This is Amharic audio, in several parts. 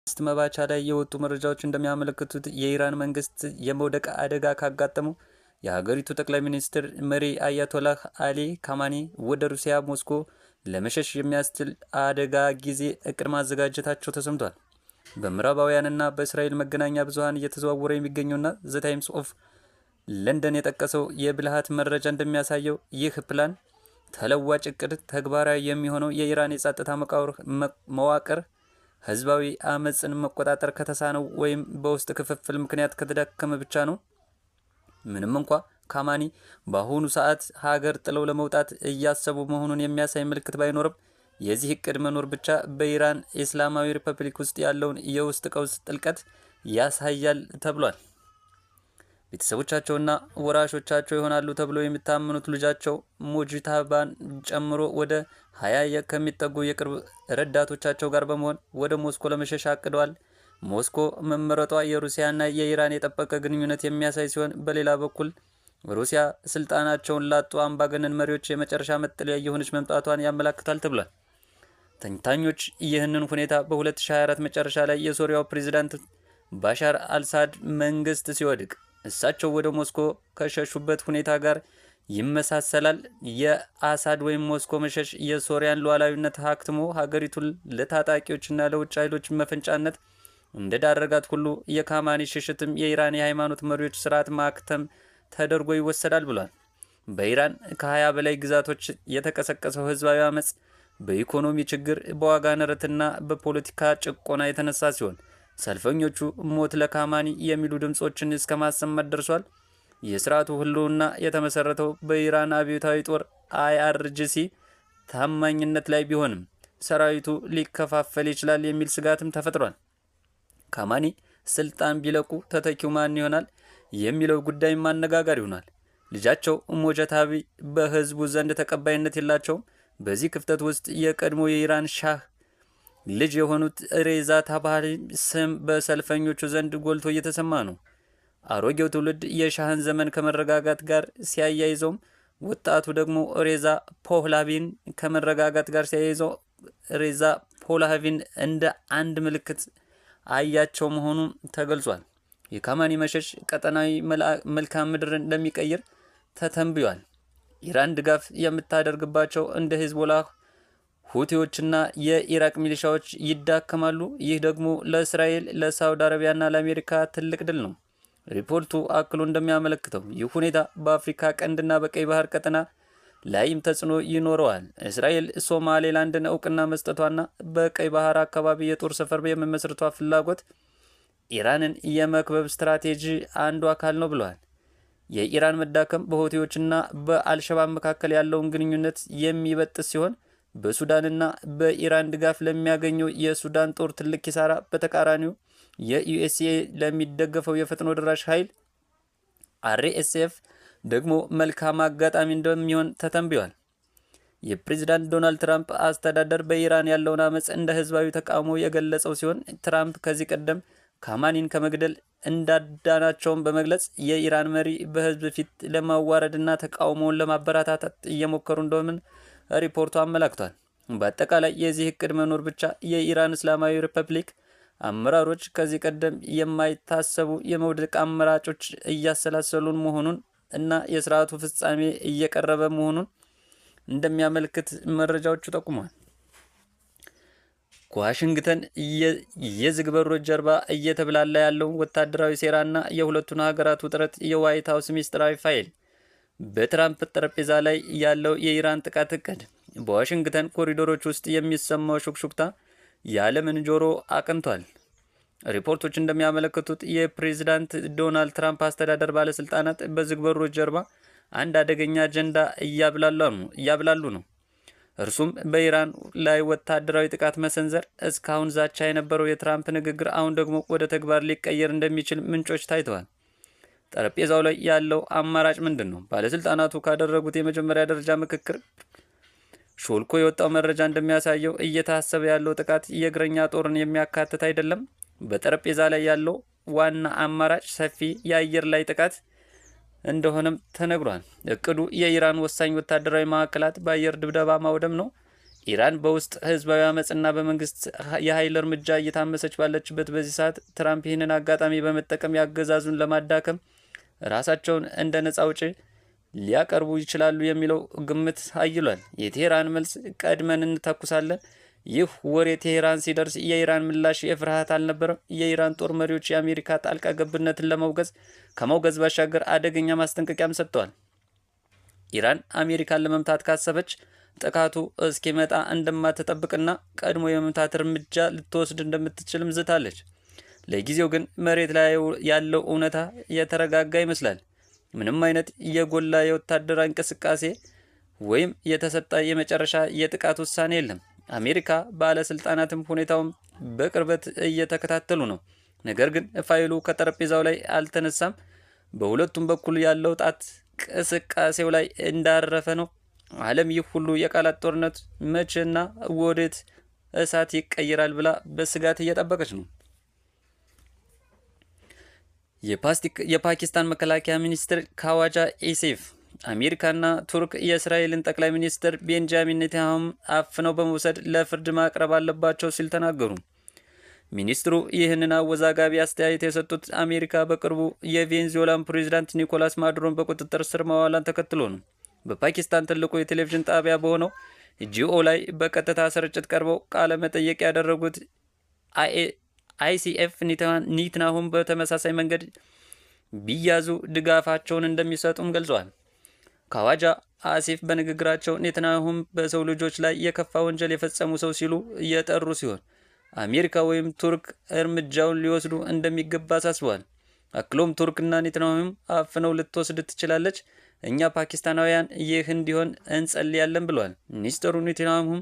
መባቻ ላይ የወጡ መረጃዎች እንደሚያመለክቱት የኢራን መንግስት የመውደቅ አደጋ ካጋጠመው የሀገሪቱ ጠቅላይ ሚኒስትር መሪ አያቶላህ አሊ ካማኒ ወደ ሩሲያ ሞስኮ ለመሸሽ የሚያስችል አደጋ ጊዜ እቅድ ማዘጋጀታቸው ተሰምቷል። በምዕራባውያንና በእስራኤል መገናኛ ብዙሃን እየተዘዋወረ የሚገኘውና ዘ ታይምስ ኦፍ ለንደን የጠቀሰው የብልሃት መረጃ እንደሚያሳየው ይህ ፕላን ተለዋጭ እቅድ ተግባራዊ የሚሆነው የኢራን የጸጥታ መዋቅር ህዝባዊ አመጽን መቆጣጠር ከተሳነው ወይም በውስጥ ክፍፍል ምክንያት ከተዳከመ ብቻ ነው። ምንም እንኳ ካማኒ በአሁኑ ሰዓት ሀገር ጥለው ለመውጣት እያሰቡ መሆኑን የሚያሳይ ምልክት ባይኖርም የዚህ እቅድ መኖር ብቻ በኢራን እስላማዊ ሪፐብሊክ ውስጥ ያለውን የውስጥ ቀውስ ጥልቀት ያሳያል ተብሏል። ቤተሰቦቻቸውና ወራሾቻቸው ይሆናሉ ተብሎ የሚታመኑት ልጃቸው ሙጂታባን ጨምሮ ወደ 20 ከሚጠጉ የቅርብ ረዳቶቻቸው ጋር በመሆን ወደ ሞስኮ ለመሸሽ አቅደዋል። ሞስኮ መመረጧ የሩሲያና የኢራን የጠበቀ ግንኙነት የሚያሳይ ሲሆን፣ በሌላ በኩል ሩሲያ ስልጣናቸውን ላጡ አምባገነን መሪዎች የመጨረሻ መጠለያ የሆነች መምጣቷን ያመለክታል ተብሏል። ተንታኞች ይህንን ሁኔታ በ2024 መጨረሻ ላይ የሶሪያው ፕሬዝዳንት ባሻር አልሳድ መንግስት ሲወድቅ እሳቸው ወደ ሞስኮ ከሸሹበት ሁኔታ ጋር ይመሳሰላል። የአሳድ ወይም ሞስኮ መሸሽ የሶሪያን ሉዓላዊነት አክትሞ ሀገሪቱን ለታጣቂዎችና ለውጭ ኃይሎች መፈንጫነት እንደዳረጋት ሁሉ የካማኒ ሽሽትም የኢራን የሃይማኖት መሪዎች ስርዓት ማክተም ተደርጎ ይወሰዳል ብሏል። በኢራን ከ20 በላይ ግዛቶች የተቀሰቀሰው ህዝባዊ አመጽ በኢኮኖሚ ችግር፣ በዋጋ ንረትና በፖለቲካ ጭቆና የተነሳ ሲሆን ሰልፈኞቹ ሞት ለካማኒ የሚሉ ድምጾችን እስከ ማሰማት ደርሷል። የስርዓቱ ህልውና የተመሰረተው በኢራን አብዮታዊ ጦር IRGC ታማኝነት ላይ ቢሆንም ሰራዊቱ ሊከፋፈል ይችላል የሚል ስጋትም ተፈጥሯል። ካማኒ ስልጣን ቢለቁ ተተኪው ማን ይሆናል የሚለው ጉዳይ ማነጋገር ይሆናል። ልጃቸው ሞጀታቢ በህዝቡ ዘንድ ተቀባይነት የላቸውም። በዚህ ክፍተት ውስጥ የቀድሞ የኢራን ሻህ ልጅ የሆኑት ሬዛ ታባሪ ስም በሰልፈኞቹ ዘንድ ጎልቶ እየተሰማ ነው። አሮጌው ትውልድ የሻህን ዘመን ከመረጋጋት ጋር ሲያያይዘውም፣ ወጣቱ ደግሞ ሬዛ ፖህላቪን ከመረጋጋት ጋር ሲያያይዘው ሬዛ ፖህላቪን እንደ አንድ ምልክት አያቸው መሆኑ ተገልጿል። የካማኒ መሸሽ ቀጠናዊ መልክዓ ምድር እንደሚቀይር ተተንብዮአል። ኢራን ድጋፍ የምታደርግባቸው እንደ ሂዝቦላህ፣ ሁቲዎችና የኢራቅ ሚሊሻዎች ይዳከማሉ። ይህ ደግሞ ለእስራኤል፣ ለሳውዲ አረቢያና ለአሜሪካ ትልቅ ድል ነው። ሪፖርቱ አክሎ እንደሚያመለክተው ይህ ሁኔታ በአፍሪካ ቀንድና በቀይ ባህር ቀጠና ላይም ተጽዕኖ ይኖረዋል። እስራኤል ሶማሌላንድን እውቅና መስጠቷና በቀይ ባህር አካባቢ የጦር ሰፈር የመመስረቷ ፍላጎት ኢራንን የመክበብ ስትራቴጂ አንዱ አካል ነው ብለዋል። የኢራን መዳከም በሁቲዎችና በአልሸባብ መካከል ያለውን ግንኙነት የሚበጥስ ሲሆን፣ በሱዳንና በኢራን ድጋፍ ለሚያገኘው የሱዳን ጦር ትልቅ ኪሳራ፣ በተቃራኒው የዩኤስኤ ለሚደገፈው የፈጥኖ ደራሽ ኃይል RSF ደግሞ መልካም አጋጣሚ እንደሚሆን ተተንብዮአል። የፕሬዝዳንት ዶናልድ ትራምፕ አስተዳደር በኢራን ያለውን አመጽ እንደ ህዝባዊ ተቃውሞ የገለጸው ሲሆን፣ ትራምፕ ከዚህ ቀደም ካማኒን ከመግደል እንዳዳናቸውን በመግለጽ የኢራን መሪ በህዝብ ፊት ለማዋረድና ተቃውሞውን ለማበረታታት እየሞከሩ እንደሆነ ሪፖርቱ አመላክቷል። በአጠቃላይ የዚህ እቅድ መኖር ብቻ የኢራን እስላማዊ ሪፐብሊክ አመራሮች ከዚህ ቀደም የማይታሰቡ የመውደቅ አማራጮች እያሰላሰሉን መሆኑን እና የስርዓቱ ፍጻሜ እየቀረበ መሆኑን እንደሚያመለክት መረጃዎቹ ጠቁመዋል። ከዋሽንግተን የዝግ በሮች ጀርባ እየተብላላ ያለው ወታደራዊ ሴራና የሁለቱን ሀገራት ውጥረት የዋይት ሀውስ ሚስጥራዊ ፋይል፣ በትራምፕ ጠረጴዛ ላይ ያለው የኢራን ጥቃት እቅድ፣ በዋሽንግተን ኮሪዶሮች ውስጥ የሚሰማው ሹክሹክታ የዓለምን ጆሮ አቅንቷል። ሪፖርቶች እንደሚያመለክቱት የፕሬዝዳንት ዶናልድ ትራምፕ አስተዳደር ባለስልጣናት በዝግ በሮች ጀርባ አንድ አደገኛ አጀንዳ እያብላሉ ነው። እርሱም በኢራን ላይ ወታደራዊ ጥቃት መሰንዘር። እስካሁን ዛቻ የነበረው የትራምፕ ንግግር አሁን ደግሞ ወደ ተግባር ሊቀየር እንደሚችል ምንጮች ታይተዋል። ጠረጴዛው ላይ ያለው አማራጭ ምንድን ነው? ባለስልጣናቱ ካደረጉት የመጀመሪያ ደረጃ ምክክር ሾልኮ የወጣው መረጃ እንደሚያሳየው እየታሰበ ያለው ጥቃት የእግረኛ ጦርን የሚያካትት አይደለም። በጠረጴዛ ላይ ያለው ዋና አማራጭ ሰፊ የአየር ላይ ጥቃት እንደሆነም ተነግሯል። እቅዱ የኢራን ወሳኝ ወታደራዊ ማዕከላት በአየር ድብደባ ማውደም ነው። ኢራን በውስጥ ህዝባዊ አመጽና በመንግስት የኃይል እርምጃ እየታመሰች ባለችበት በዚህ ሰዓት ትራምፕ ይህንን አጋጣሚ በመጠቀም ያገዛዙን ለማዳከም ራሳቸውን እንደ ነጻ አውጪ ሊያቀርቡ ይችላሉ የሚለው ግምት አይሏል። የቴህራን መልስ ቀድመን እንተኩሳለን። ይህ ወሬ ቴህራን ሲደርስ የኢራን ምላሽ የፍርሃት አልነበረም። የኢራን ጦር መሪዎች የአሜሪካ ጣልቃ ገብነትን ከመውገዝ ባሻገር አደገኛ ማስጠንቀቂያም ሰጥተዋል። ኢራን አሜሪካን ለመምታት ካሰበች ጥቃቱ እስኪመጣ እንደማትጠብቅና ቀድሞ የመምታት እርምጃ ልትወስድ እንደምትችልም ዝታለች። ለጊዜው ግን መሬት ላይ ያለው እውነታ የተረጋጋ ይመስላል። ምንም አይነት የጎላ የወታደራዊ እንቅስቃሴ ወይም የተሰጠ የመጨረሻ የጥቃት ውሳኔ የለም። አሜሪካ ባለስልጣናትም ሁኔታውን በቅርበት እየተከታተሉ ነው። ነገር ግን ፋይሉ ከጠረጴዛው ላይ አልተነሳም። በሁለቱም በኩል ያለው ጣት እንቅስቃሴው ላይ እንዳረፈ ነው። ዓለም ይህ ሁሉ የቃላት ጦርነት መቼና ወዴት እሳት ይቀይራል ብላ በስጋት እየጠበቀች ነው። የፓኪስታን መከላከያ ሚኒስትር ካዋጃ ኢሴፍ አሜሪካና ቱርክ የእስራኤልን ጠቅላይ ሚኒስትር ቤንጃሚን ኔታንያሁን አፍነው በመውሰድ ለፍርድ ማቅረብ አለባቸው ሲል ተናገሩ። ሚኒስትሩ ይህንን አወዛጋቢ አስተያየት የሰጡት አሜሪካ በቅርቡ የቬንዙዌላን ፕሬዝዳንት ኒኮላስ ማዱሮን በቁጥጥር ስር ማዋላን ተከትሎ ነው። በፓኪስታን ትልቁ የቴሌቪዥን ጣቢያ በሆነው ጂኦ ላይ በቀጥታ ስርጭት ቀርበው ቃለ መጠየቅ ያደረጉት አይሲኤፍ ኔታንያሁን በተመሳሳይ መንገድ ቢያዙ ድጋፋቸውን እንደሚሰጡም ገልጸዋል። ካዋጃ አሲፍ በንግግራቸው ኔታንያሁን በሰው ልጆች ላይ የከፋ ወንጀል የፈጸሙ ሰው ሲሉ እየጠሩ ሲሆን አሜሪካ ወይም ቱርክ እርምጃውን ሊወስዱ እንደሚገባ አሳስበዋል። አክሎም ቱርክና ኔታንያሁን አፍነው ልትወስድ ትችላለች፣ እኛ ፓኪስታናውያን ይህ እንዲሆን እንጸልያለን ብለዋል። ሚኒስትሩ ኔታንያሁን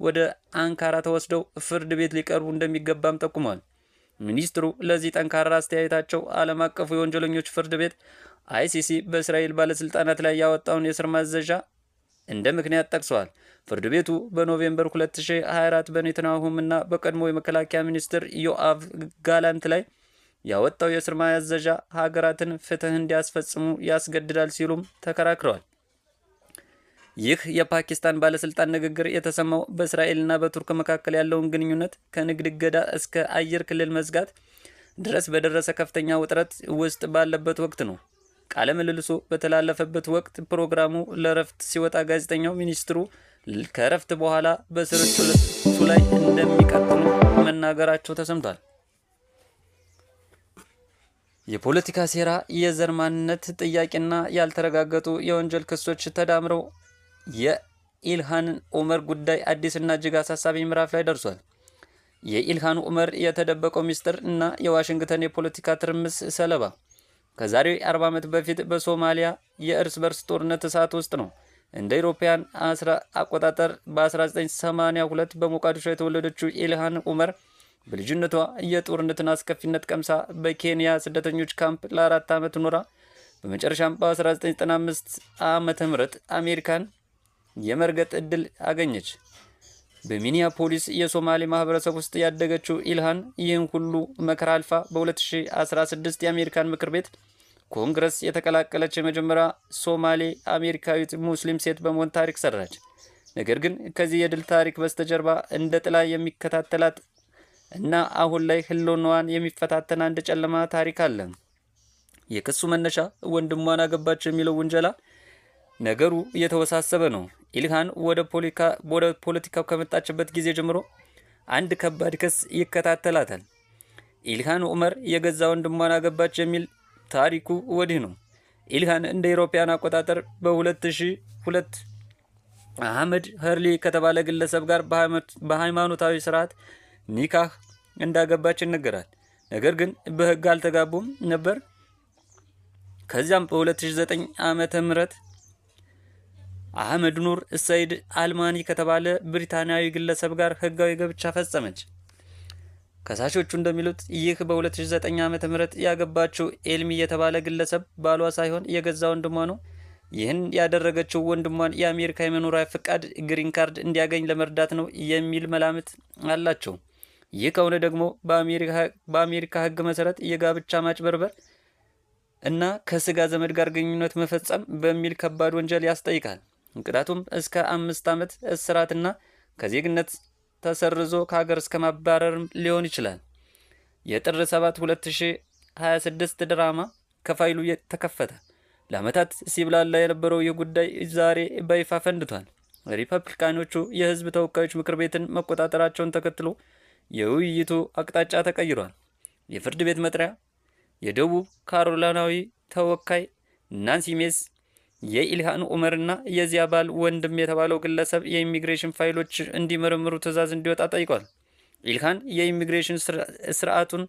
ወደ አንካራ ተወስደው ፍርድ ቤት ሊቀርቡ እንደሚገባም ጠቁመዋል። ሚኒስትሩ ለዚህ ጠንካራ አስተያየታቸው ዓለም አቀፉ የወንጀለኞች ፍርድ ቤት አይሲሲ በእስራኤል ባለስልጣናት ላይ ያወጣውን የእስር ማዘዣ እንደ ምክንያት ጠቅሰዋል። ፍርድ ቤቱ በኖቬምበር 2024 በኔታንያሁም እና በቀድሞ የመከላከያ ሚኒስትር ዮአቭ ጋላንት ላይ ያወጣው የእስር ማዘዣ ሀገራትን ፍትህ እንዲያስፈጽሙ ያስገድዳል ሲሉም ተከራክረዋል። ይህ የፓኪስታን ባለስልጣን ንግግር የተሰማው በእስራኤልና በቱርክ መካከል ያለውን ግንኙነት ከንግድ እገዳ እስከ አየር ክልል መዝጋት ድረስ በደረሰ ከፍተኛ ውጥረት ውስጥ ባለበት ወቅት ነው። ቃለ ምልልሱ በተላለፈበት ወቅት ፕሮግራሙ ለረፍት ሲወጣ ጋዜጠኛው ሚኒስትሩ ከረፍት በኋላ በስርጭቱ ላይ እንደሚቀጥሉ መናገራቸው ተሰምቷል። የፖለቲካ ሴራ፣ የዘር ማንነት ጥያቄና ያልተረጋገጡ የወንጀል ክሶች ተዳምረው የኢልሃን ኡመር ጉዳይ አዲስና እጅግ አሳሳቢ ምዕራፍ ላይ ደርሷል። የኢልሃን ኡመር የተደበቀው ሚስጥር እና የዋሽንግተን የፖለቲካ ትርምስ ሰለባ ከዛሬ 40 ዓመት በፊት በሶማሊያ የእርስ በርስ ጦርነት እሳት ውስጥ ነው። እንደ አውሮፓውያን አቆጣጠር በ1982 በሞቃዲሾ የተወለደችው ኢልሃን ኡመር በልጅነቷ የጦርነትን አስከፊነት ቀምሳ በኬንያ ስደተኞች ካምፕ ለ4 ዓመት ኖራ በመጨረሻም በ1995 ዓመተ ምህረት አሜሪካን የመርገጥ እድል አገኘች። በሚኒያፖሊስ የሶማሌ ማህበረሰብ ውስጥ ያደገችው ኢልሃን ይህን ሁሉ መከራ አልፋ በ2016 የአሜሪካን ምክር ቤት ኮንግረስ የተቀላቀለች የመጀመሪያ ሶማሌ አሜሪካዊት ሙስሊም ሴት በመሆን ታሪክ ሰራች። ነገር ግን ከዚህ የድል ታሪክ በስተጀርባ እንደ ጥላ የሚከታተላት እና አሁን ላይ ህልውናዋን የሚፈታተን አንድ ጨለማ ታሪክ አለ። የክሱ መነሻ ወንድሟን አገባች የሚለው ውንጀላ ነገሩ የተወሳሰበ ነው። ኢልሃን ወደ ፖለቲካው ከመጣችበት ጊዜ ጀምሮ አንድ ከባድ ክስ ይከታተላታል። ኢልሃን ኡመር የገዛ ወንድሟን አገባች የሚል ታሪኩ ወዲህ ነው። ኢልሃን እንደ አውሮፓውያን አቆጣጠር በ2002 አህመድ ሀርሊ ከተባለ ግለሰብ ጋር በሃይማኖታዊ ስርዓት ኒካህ እንዳገባች ይነገራል። ነገር ግን በህግ አልተጋቡም ነበር። ከዚያም በ2009 ዓመተ ምህረት አህመድ ኑር ሰይድ አልማኒ ከተባለ ብሪታንያዊ ግለሰብ ጋር ህጋዊ ጋብቻ ፈጸመች። ከሳሾቹ እንደሚሉት ይህ በ2009 ዓመተ ምህረት ያገባችው ኤልሚ የተባለ ግለሰብ ባሏ ሳይሆን የገዛ ወንድሟ ነው። ይህን ያደረገችው ወንድሟን የአሜሪካ የመኖሪያ ፍቃድ ግሪን ካርድ እንዲያገኝ ለመርዳት ነው የሚል መላምት አላቸው። ይህ ከሆነ ደግሞ በአሜሪካ ህግ መሰረት የጋብቻ ማጭበርበር እና ከስጋ ዘመድ ጋር ግንኙነት መፈጸም በሚል ከባድ ወንጀል ያስጠይቃል። ቅጣቱም እስከ 5 ዓመት እስራትና ከዜግነት ተሰርዞ ከሀገር እስከ ማባረርም ሊሆን ይችላል። የጥር 7 2026 ድራማ ከፋይሉ ተከፈተ። ለዓመታት ሲብላላ የነበረው ይህ ጉዳይ ዛሬ በይፋ ፈንድቷል። ሪፐብሊካኖቹ የህዝብ ተወካዮች ምክር ቤትን መቆጣጠራቸውን ተከትሎ የውይይቱ አቅጣጫ ተቀይሯል። የፍርድ ቤት መጥሪያ የደቡብ ካሮላይናዊ ተወካይ ናንሲ ሜስ የኢልሃን ኡመርና የዚያ ባል ወንድም የተባለው ግለሰብ የኢሚግሬሽን ፋይሎች እንዲመረምሩ ትዕዛዝ እንዲወጣ ጠይቋል። ኢልሃን የኢሚግሬሽን ስርዓቱን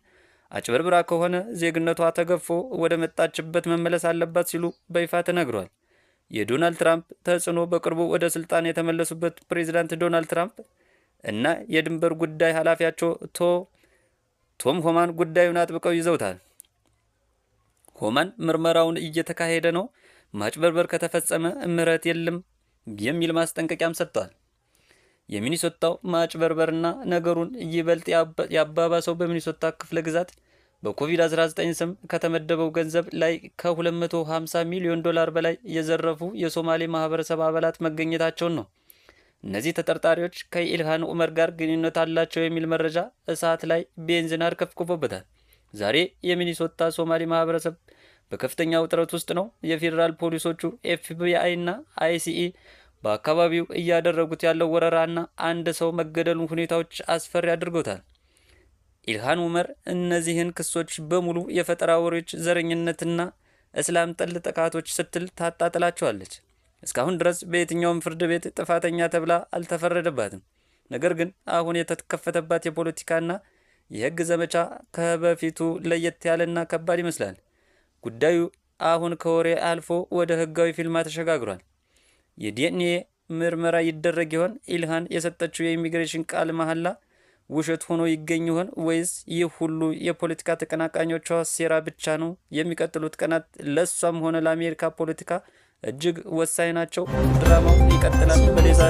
አጭበርብራ ከሆነ ዜግነቷ ተገፎ ወደ መጣችበት መመለስ አለባት ሲሉ በይፋ ተነግሯል። የዶናልድ ትራምፕ ተጽዕኖ በቅርቡ ወደ ስልጣን የተመለሱበት ፕሬዚዳንት ዶናልድ ትራምፕ እና የድንበር ጉዳይ ኃላፊያቸው ቶም ሆማን ጉዳዩን አጥብቀው ይዘውታል። ሆማን ምርመራውን እየተካሄደ ነው፣ ማጭበርበር ከተፈጸመ ምህረት የለም የሚል ማስጠንቀቂያም ሰጥቷል። የሚኒሶታው ማጭበርበርና ነገሩን ይበልጥ ያባባሰው በሚኒሶታ ክፍለ ግዛት በኮቪድ-19 ስም ከተመደበው ገንዘብ ላይ ከ250 ሚሊዮን ዶላር በላይ የዘረፉ የሶማሌ ማህበረሰብ አባላት መገኘታቸውን ነው። እነዚህ ተጠርጣሪዎች ከኢልሃን ኡመር ጋር ግንኙነት አላቸው የሚል መረጃ እሳት ላይ ቤንዚን አርከፍክፎበታል። ዛሬ የሚኒሶታ ሶማሌ ማህበረሰብ በከፍተኛ ውጥረት ውስጥ ነው። የፌዴራል ፖሊሶቹ ኤፍቢአይ እና አይሲኢ በአካባቢው እያደረጉት ያለው ወረራና አንድ ሰው መገደሉን ሁኔታዎች አስፈሪ አድርጎታል። ኢልሃን ኡመር እነዚህን ክሶች በሙሉ የፈጠራ ወሬዎች፣ ዘረኝነትና እስላም ጠል ጥቃቶች ስትል ታጣጥላቸዋለች። እስካሁን ድረስ በየትኛውም ፍርድ ቤት ጥፋተኛ ተብላ አልተፈረደባትም። ነገር ግን አሁን የተከፈተባት የፖለቲካና የህግ ዘመቻ ከበፊቱ ለየት ያለና ከባድ ይመስላል። ጉዳዩ አሁን ከወሬ አልፎ ወደ ህጋዊ ፊልማ ተሸጋግሯል። የዲኤንኤ ምርመራ ይደረግ ይሆን? ኢልሃን የሰጠችው የኢሚግሬሽን ቃል መሐላ ውሸት ሆኖ ይገኝ ይሆን? ወይስ ይህ ሁሉ የፖለቲካ ተቀናቃኞቿ ሴራ ብቻ ነው? የሚቀጥሉት ቀናት ለሷም ሆነ ለአሜሪካ ፖለቲካ እጅግ ወሳኝ ናቸው። ድራማው ይቀጥላል። በሌላ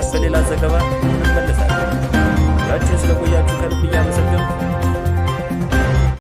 ዘገባ እንመለሳለን። ያችሁ ስለቆያችሁ ከልብ እያመሰገንኩ